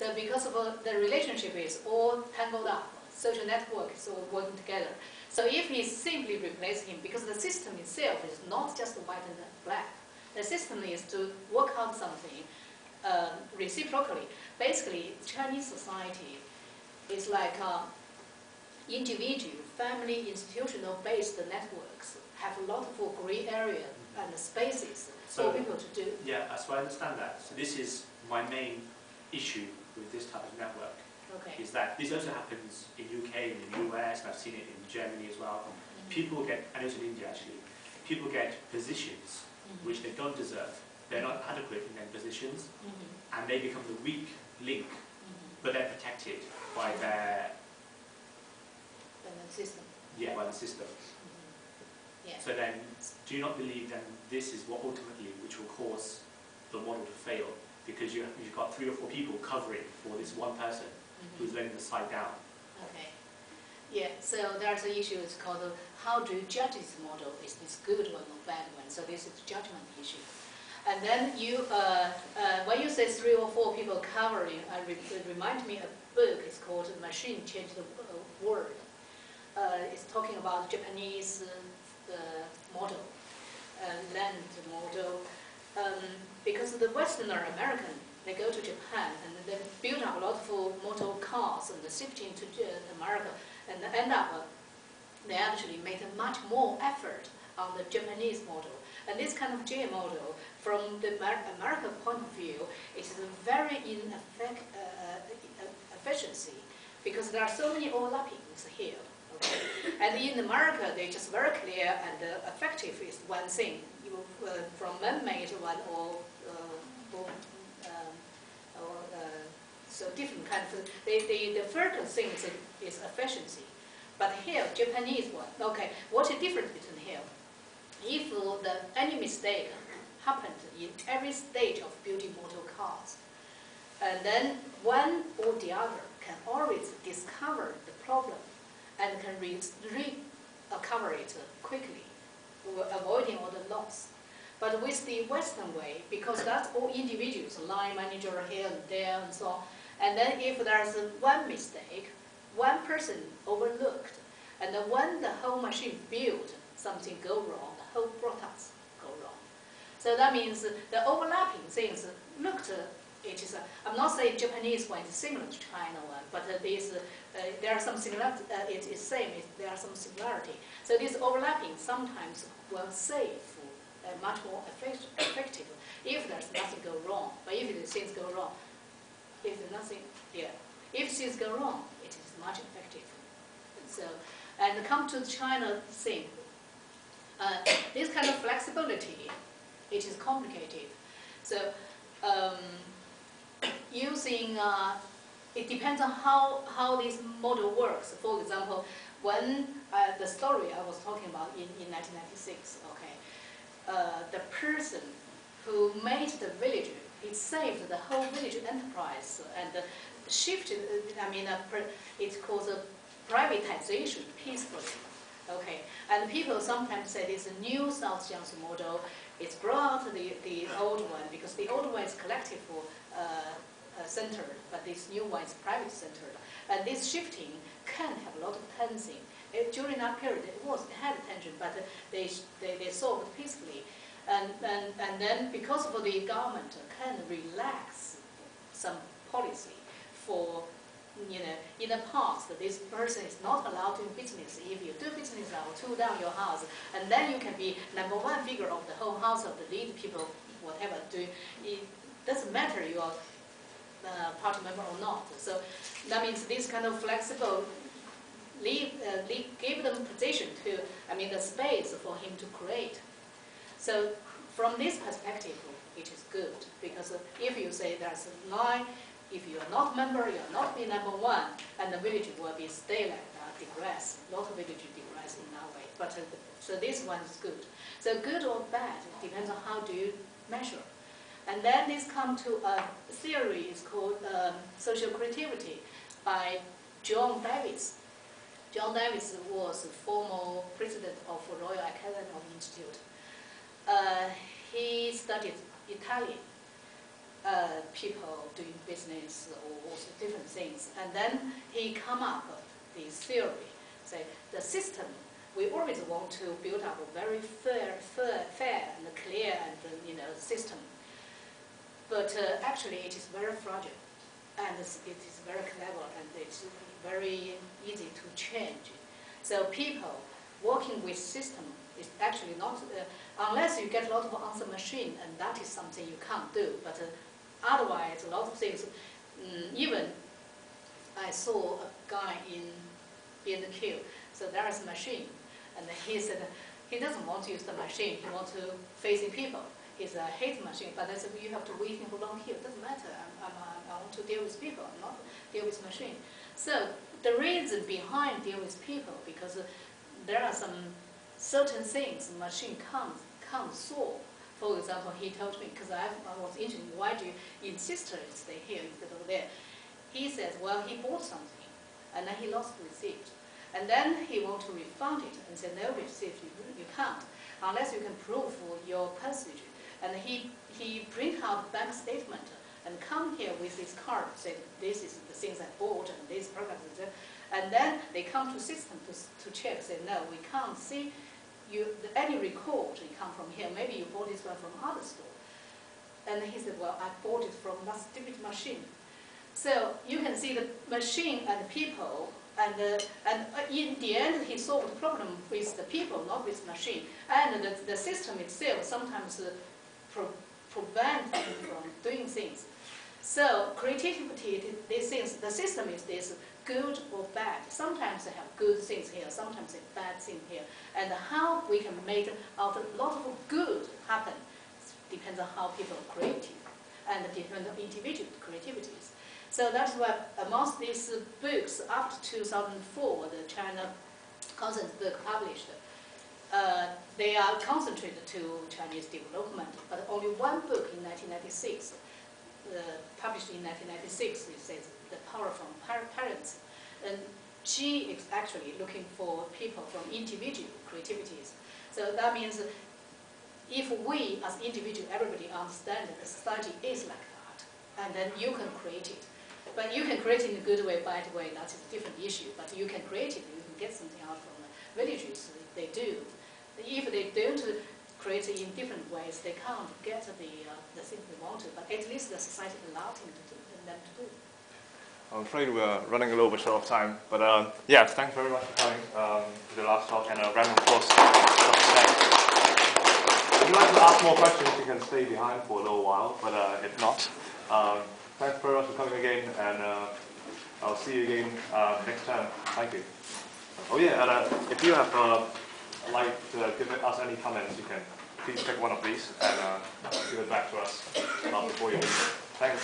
So because of the relationship is all tangled up, social network is all working together. So if we simply replace him, because the system itself is not just white and black, the system is to work out something reciprocally. Basically, Chinese society is like individual, family, institutional-based networks have a lot of gray area and spaces for people to do. Yeah, so I understand that. So this is my main issue with this type of network. Okay. Is that this also happens in UK, in the US, and I've seen it in Germany as well. People get, and also in India actually, people get positions which they don't deserve. They're not adequate in their positions, and they become the weak link, but they're protected by their system. Yeah, by the system. Yeah. So then, do you not believe then this is what ultimately which will cause the model to fail? Because you've got 3 or 4 people covering for this one person who's letting the side down. Okay. Yeah, so there's an issue, it's called how do you judge this model? Is this good one or bad one? So this is a judgment issue. And then you, when you say 3 or 4 people covering, it reminds me of a book, it's called Machine Changed the World. It's talking about Japanese model, land model, because the Westerner American, they go to Japan and they build up a lot of motor cars and shifting to America, and end up they actually made a much more effort on the Japanese model. And this kind of J model, from the American point of view, it is a very inefficiency because there are so many overlappings here. Okay? And in America, they're just very clear and effective is one thing. You from man-made one or so different kind of the first thing is efficiency. But here, Japanese one. Okay, what's the difference between here? If any mistake happened in every stage of building motor cars, and then one or the other can always discover the problem and can recover it quickly, avoiding all the loss. But with the Western way, because that's all individuals, line manager here and there and so on, and then if there's one mistake, one person overlooked, and then when the whole machine built, something go wrong, the whole products go wrong. So that means the overlapping things looked, it is, I'm not saying Japanese one is similar to China one, but there are some similarity, it is same, there are some similarity. So this overlapping sometimes will save much more effective if there's nothing go wrong. But if things go wrong, if nothing, yeah, if things go wrong, it is much effective. So, and come to China thing, this kind of flexibility, it is complicated. So, using, it depends on how this model works. For example, when the story I was talking about in 1996, okay, the person who made the village, it saved the whole village enterprise and shifted, it's called a privatization peacefully. Okay, and people sometimes say this new South Jiangsu model, it's brought out the old one because the old one is collective centered, but this new one is private centered. And this shifting can have a lot of tension. During that period, it had tension, but they solved peacefully. And then because of the government can relax some policy for, in the past, this person is not allowed to do business. If you do business, I will tear down your house. And then you can be #1 figure of the whole house of the lead people, whatever. It doesn't matter you are party member or not. So that means this kind of flexible give them position to, the space for him to create. So from this perspective, it is good because if you say there's a line, if you are not member, you are not be #1, and the village will be stay like that, digress. A lot of village digress in that way. But so this one is good. So good or bad depends on how do you measure. And then this comes to a theory, it's called social creativity by John Davis. John Davis was former president of Royal Academy of Institute. He studied Italian, people doing business or different things. And then he come up with this theory, say the system, we always want to build up a very fair and clear and system. But actually it is very fragile, and it is very clever, and it's very easy to change. So people working with system is actually not, unless you get a lot of answer machine, and that is something you can't do. But otherwise, a lot of things, even I saw a guy in B&Q, so there is a machine, and he said he doesn't want to use the machine, he wants to facing people. It's a hate machine, but I said, you have to wait for long here. It doesn't matter. I want to deal with people, not deal with machine. So the reason behind deal with people, because there are some certain things machine can't solve. For example, he told me, because I was interested, why do you insist to stay here instead of there? He says, well, he bought something, and then he lost the receipt. And then he want to refund it, and said, no receipt, you can't, unless you can prove your passage. And he print out bank statement and come here with his card, say this is the things I bought and this product is there. And then they come to system to check, say no, we can't see any record. You come from here. Maybe you bought this one from other store. And he said, well, I bought it from that stupid machine. So you can see the machine and people, and in the end he solved the problem with the people, not with the machine. And the system itself sometimes prevent them from doing things. So creativity, these things, the system is this good or bad. Sometimes they have good things here, sometimes they have bad things here. And how we can make out a lot of good happen depends on how people are creative and depends on individual creativities. So that's why amongst these books, after 2004, the China Consensus book published, they are concentrated to Chinese development, but only one book in 1996, published in 1996, it says The Power from Parents. And she is actually looking for people from individual creativities. So that means if we as individual, everybody understand that the society is like that, and then you can create it. But you can create it in a good way, bad way, that's a different issue. But you can create it, you can get something out from the villages, they do. If they don't create it in different ways, they can't get the thing they want to, but at least the society allows them to do. I'm afraid we're running a little bit short of time, but yeah, thanks very much for coming to the last talk, and a round of applause. If you'd like to ask more questions, you can stay behind for a little while, but if not, thanks very much for coming again, and I'll see you again next time. Thank you. Oh yeah, and if you have like to give us any comments, you can please pick one of these and give it back to us before you leave. Thanks.